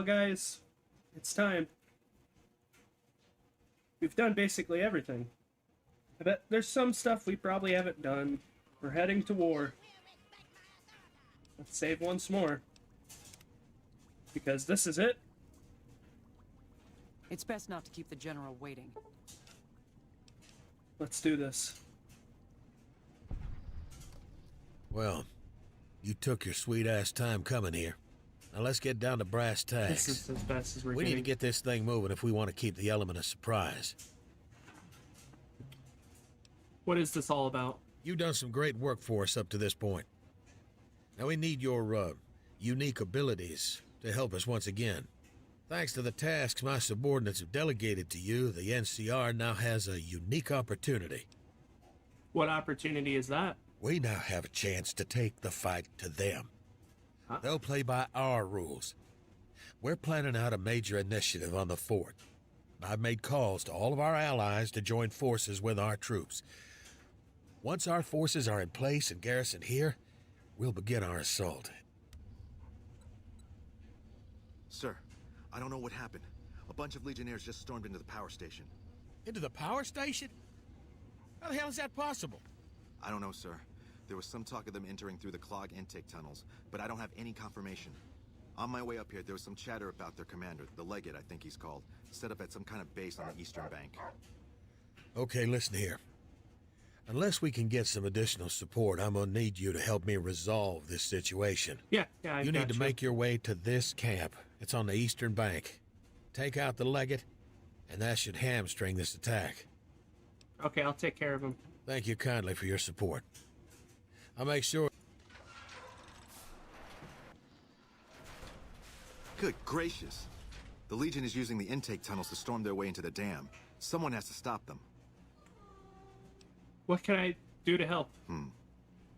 guys, it's time. We've done basically everything. I bet there's some stuff we probably haven't done. We're heading to war. Let's save once more. Because this is it. It's best not to keep the general waiting. Let's do this. Well, you took your sweet-ass time coming here. Now let's get down to brass tacks. This is as best as we're We need to getting. get this thing moving if we want to keep the element of surprise. What is this all about? You've done some great work for us up to this point. Now we need your unique abilities to help us once again. Thanks to the tasks my subordinates have delegated to you, the NCR now has a unique opportunity. What opportunity is that? We now have a chance to take the fight to them. Huh? They'll play by our rules. We're planning out a major initiative on the fort. I've made calls to all of our allies to join forces with our troops. Once our forces are in place and garrisoned here, we'll begin our assault. Sir, I don't know what happened. A bunch of Legionnaires just stormed into the power station. Into the power station? How the hell is that possible? I don't know, sir. There was some talk of them entering through the clog intake tunnels, but I don't have any confirmation. On my way up here, there was some chatter about their commander, the Legate I think he's called, set up at some kind of base on the eastern bank. Okay, listen here. Unless we can get some additional support, I'm gonna need you to help me resolve this situation. Yeah, You need to make your way to this camp. It's on the eastern bank. Take out the Legate, and that should hamstring this attack. Okay, I'll take care of him. Thank you kindly for your support. I'll make sure... Good gracious! The Legion is using the intake tunnels to storm their way into the dam. Someone has to stop them. What can I do to help?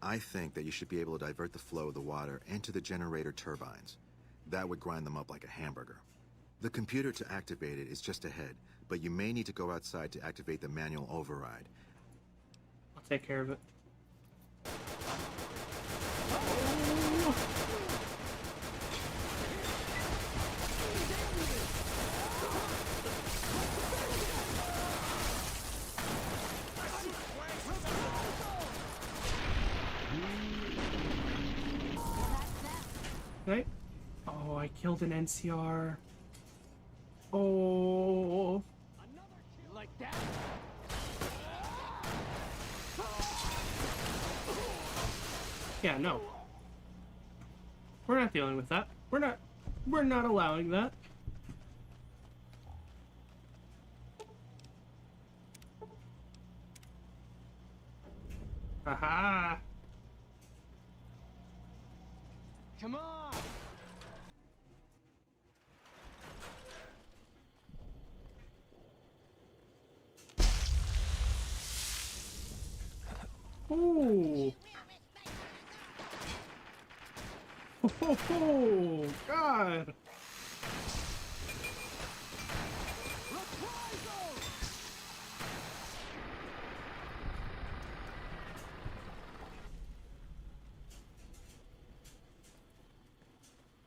I think that you should be able to divert the flow of the water into the generator turbines. That would grind them up like a hamburger. The computer to activate it is just ahead, but you may need to go outside to activate the manual override. I'll take care of it. Right? Oh, I killed an NCR. Oh. Like that? Yeah, no. We're not dealing with that. We're not allowing that. Aha! Come on! Ooh! Oh, God!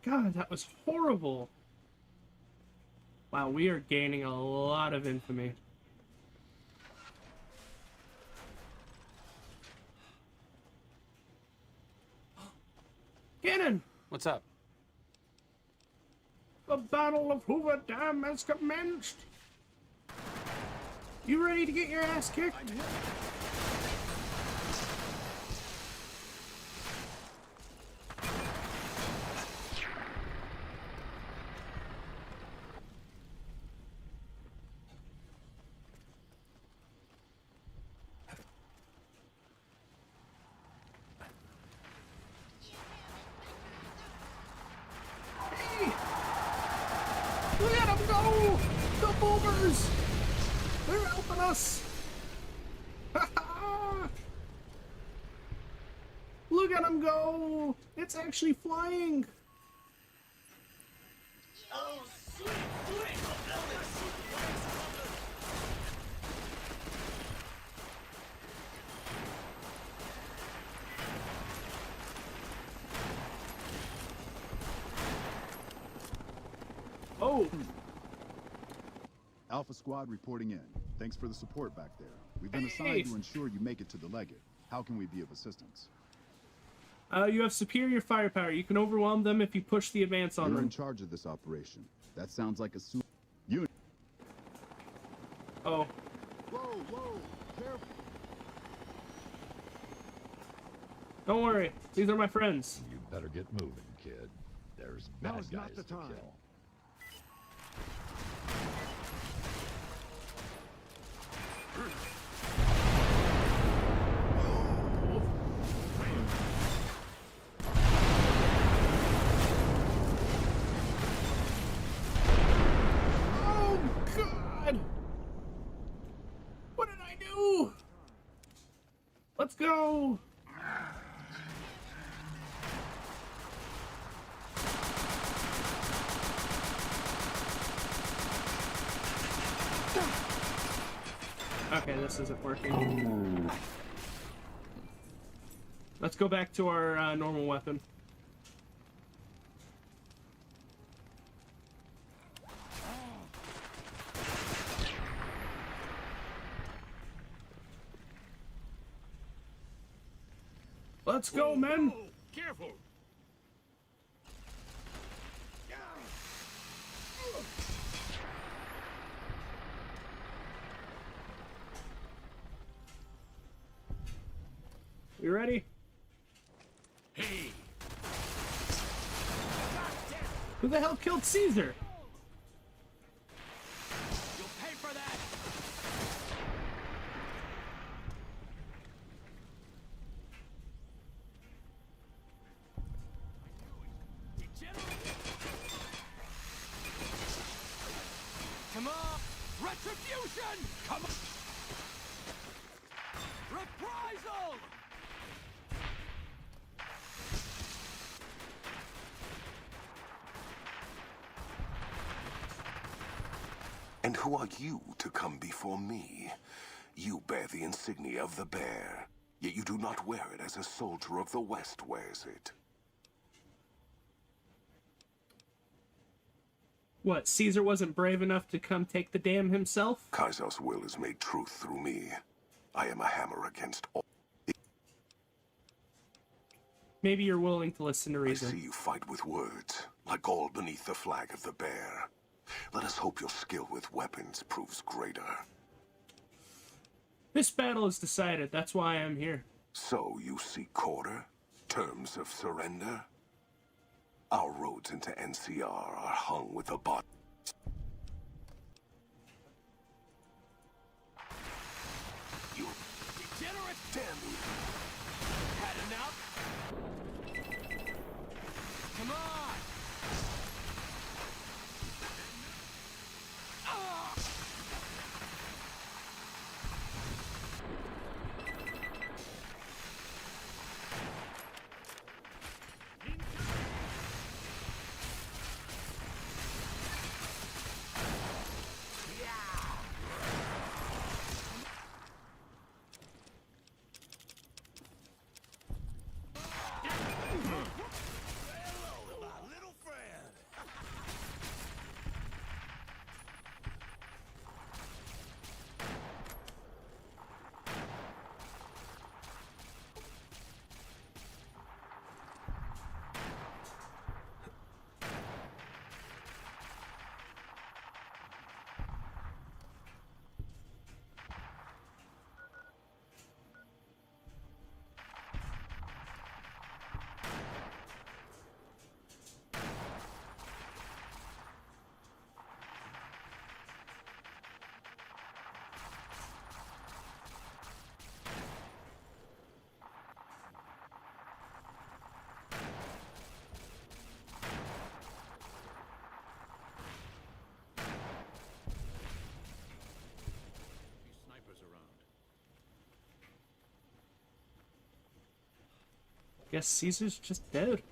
God, that was horrible. Wow, we are gaining a lot of infamy. Cannon! What's up? The Battle of Hoover Dam has commenced! You ready to get your ass kicked? Look at them go! The boomers! They're helping us! Look at them go! It's actually flying! Oh, sweet, sweet! Oh! Alpha Squad reporting in. Thanks for the support back there. We've been Hey. assigned to ensure you make it to the Legate. How can we be of assistance? You have superior firepower. You can overwhelm them if you push the advance on You're them. in charge of this operation. That sounds like a unit. Oh. Whoa, careful. Don't worry. These are my friends. You better get moving, kid. There's Now bad is not guys the to time. kill. Oh, God! What did I do? Let's go! Okay, this isn't working. Let's go back to our normal weapon. Let's go, men! Careful! You ready? Hey! Who the hell killed Caesar? You'll pay for that! Come on! Retribution! Come on! Reprisal! And who are you to come before me? You bear the insignia of the bear, yet you do not wear it as a soldier of the West wears it. What, Caesar wasn't brave enough to come take the dam himself? Kaiser's will is made truth through me. I am a hammer against all. Maybe you're willing to listen to I see reason. you fight with words, like all beneath the flag of the bear. Let us hope your skill with weapons proves greater. This battle is decided, that's why I'm here. So you seek quarter? Terms of surrender? Our roads into NCR are hung with a bot. You Degenerate! damn you! Had enough? Come on! Ah! Guess Caesar's just dead.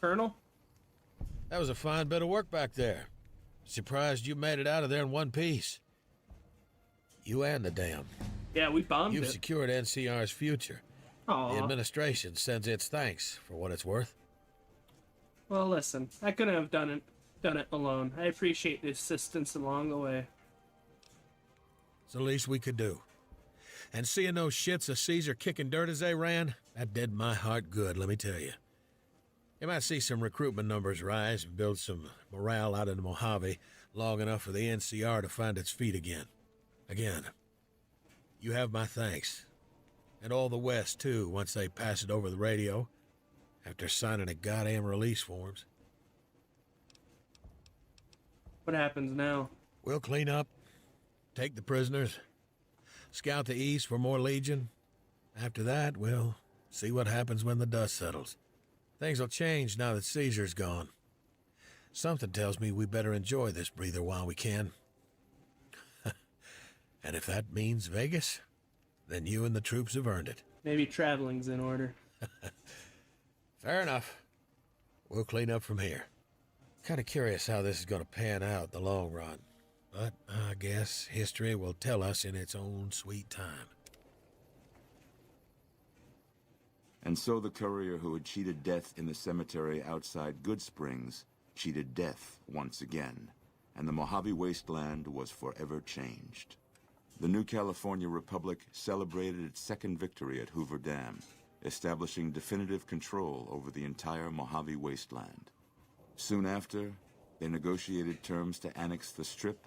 Colonel? That was a fine bit of work back there. Surprised you made it out of there in one piece. You and the dam. Yeah, we bombed You've it. secured NCR's future. Aw. The administration sends its thanks for what it's worth. Well, listen, I couldn't have done it alone. I appreciate the assistance along the way. It's the least we could do. And seeing those shits of Caesar kicking dirt as they ran, that did my heart good, let me tell you. You might see some recruitment numbers rise and build some morale out of the Mojave long enough for the NCR to find its feet again. Again, you have my thanks. And all the West, too, once they pass it over the radio, after signing the goddamn release forms. What happens now? We'll clean up, take the prisoners, scout the east for more Legion. After that, we'll see what happens when the dust settles. Things will change now that Caesar's gone. Something tells me we better enjoy this breather while we can. And if that means Vegas, then you and the troops have earned it. Maybe traveling's in order. Fair enough. We'll clean up from here. Kind of curious how this is going to pan out in the long run. But I guess history will tell us in its own sweet time. And so the courier who had cheated death in the cemetery outside Good Springs cheated death once again, and the Mojave Wasteland was forever changed. The new California Republic celebrated its second victory at Hoover Dam, establishing definitive control over the entire Mojave Wasteland. Soon after, they negotiated terms to annex the Strip,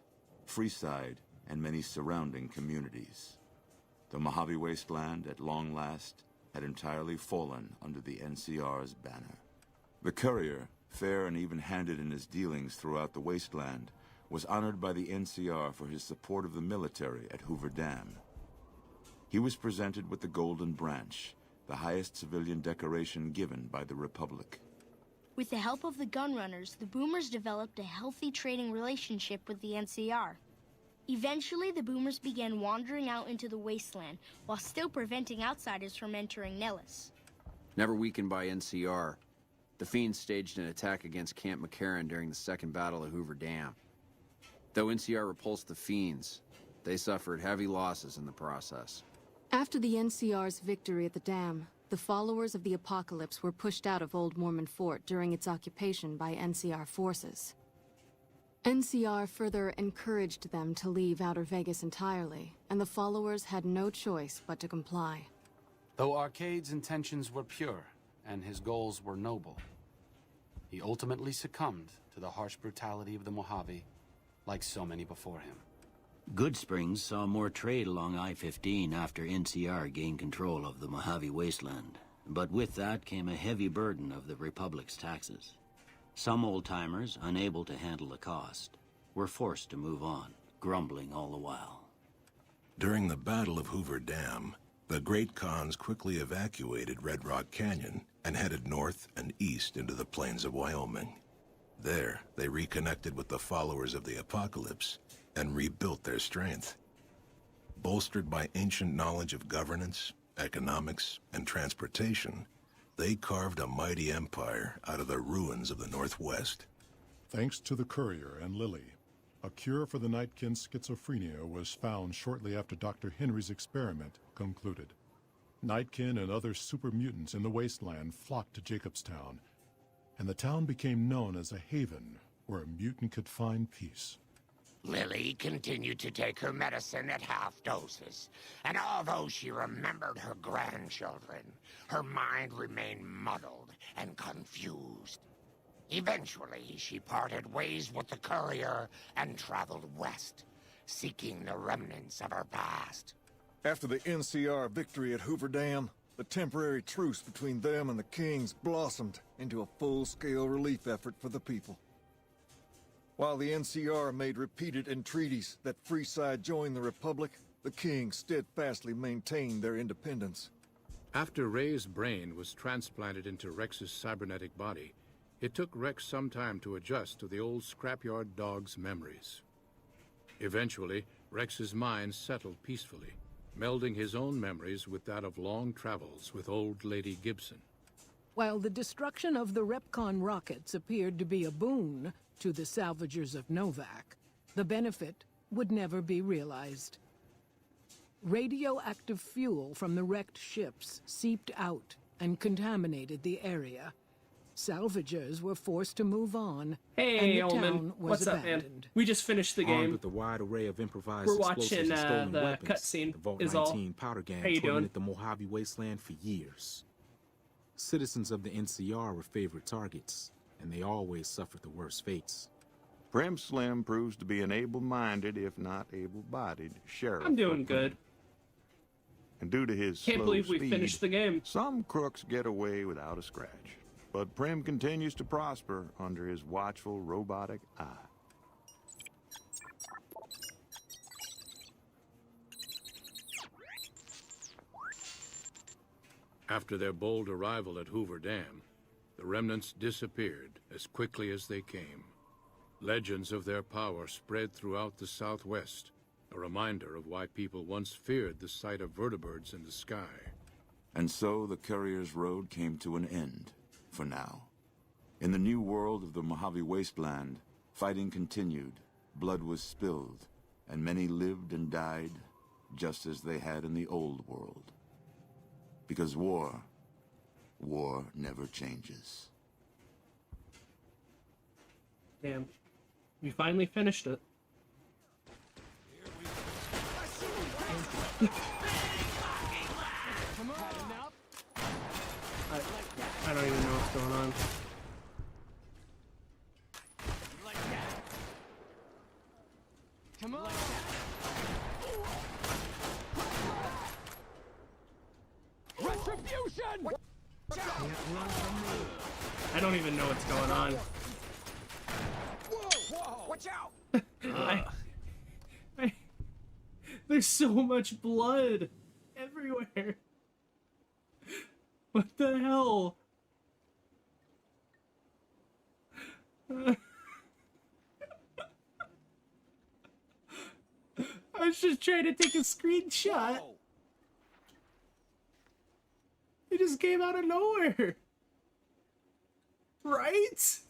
Freeside, and many surrounding communities. The Mojave Wasteland, at long last, had entirely fallen under the NCR's banner. The courier, fair and even-handed in his dealings throughout the wasteland, was honored by the NCR for his support of the military at Hoover Dam. He was presented with the Golden Branch, the highest civilian decoration given by the Republic. With the help of the gunrunners, the Boomers developed a healthy trading relationship with the NCR. Eventually, the Boomers began wandering out into the wasteland, while still preventing outsiders from entering Nellis. Never weakened by NCR, the Fiends staged an attack against Camp McCarran during the Second Battle of Hoover Dam. Though NCR repulsed the Fiends, they suffered heavy losses in the process. After the NCR's victory at the dam, the followers of the Apocalypse were pushed out of Old Mormon Fort during its occupation by NCR forces. NCR further encouraged them to leave Outer Vegas entirely, and the followers had no choice but to comply. Though Arcade's intentions were pure, and his goals were noble, he ultimately succumbed to the harsh brutality of the Mojave, like so many before him. Good Springs saw more trade along I-15 after NCR gained control of the Mojave Wasteland, but with that came a heavy burden of the Republic's taxes. Some old-timers, unable to handle the cost, were forced to move on, grumbling all the while. During the Battle of Hoover Dam, the Great Khans quickly evacuated Red Rock Canyon and headed north and east into the plains of Wyoming. There, they reconnected with the followers of the Apocalypse and rebuilt their strength. Bolstered by ancient knowledge of governance, economics, and transportation, they carved a mighty empire out of the ruins of the Northwest. Thanks to the courier and Lily, a cure for the Nightkin's schizophrenia was found shortly after Dr. Henry's experiment concluded. Nightkin and other super mutants in the wasteland flocked to Jacobstown, and the town became known as a haven where a mutant could find peace. Lily continued to take her medicine at half doses, and although she remembered her grandchildren, her mind remained muddled and confused. Eventually, she parted ways with the courier and traveled west, seeking the remnants of her past. After the NCR victory at Hoover Dam, the temporary truce between them and the Kings blossomed into a full-scale relief effort for the people. While the NCR made repeated entreaties that Freeside join the Republic, the Kings steadfastly maintained their independence. After Ray's brain was transplanted into Rex's cybernetic body, it took Rex some time to adjust to the old scrapyard dog's memories. Eventually, Rex's mind settled peacefully, melding his own memories with that of long travels with old Lady Gibson. While the destruction of the Repcon rockets appeared to be a boon to the salvagers of Novak, the benefit would never be realized. Radioactive fuel from the wrecked ships seeped out and contaminated the area. Salvagers were forced to move on, Hey, and the Ullman. town was What's up, abandoned. man? We just finished the Armed game. with a wide array of improvised We're explosives watching and stolen the weapons, cutscene. the Vault Is 19 all. powder gang How you doing? tormented the Mojave Wasteland for years. Citizens of the NCR were favorite targets, and they always suffered the worst fates. Prim Slim proves to be an able-minded, if not able-bodied, sheriff. I'm doing good. And due to his Can't slow believe we speed, finished the game. some crooks get away without a scratch. But Prim continues to prosper under his watchful robotic eye. After their bold arrival at Hoover Dam, the remnants disappeared as quickly as they came. Legends of their power spread throughout the Southwest, a reminder of why people once feared the sight of vertibirds in the sky. And so the Courier's Road came to an end, for now. In the new world of the Mojave Wasteland, fighting continued, blood was spilled, and many lived and died just as they had in the old world. Because war never changes. Damn. We finally finished it. I don't even know what's going on. Come on! Retribution! I don't even know what's going on. Whoa! Watch out! There's so much blood everywhere. What the hell? I was just trying to take a screenshot. It just came out of nowhere. Right?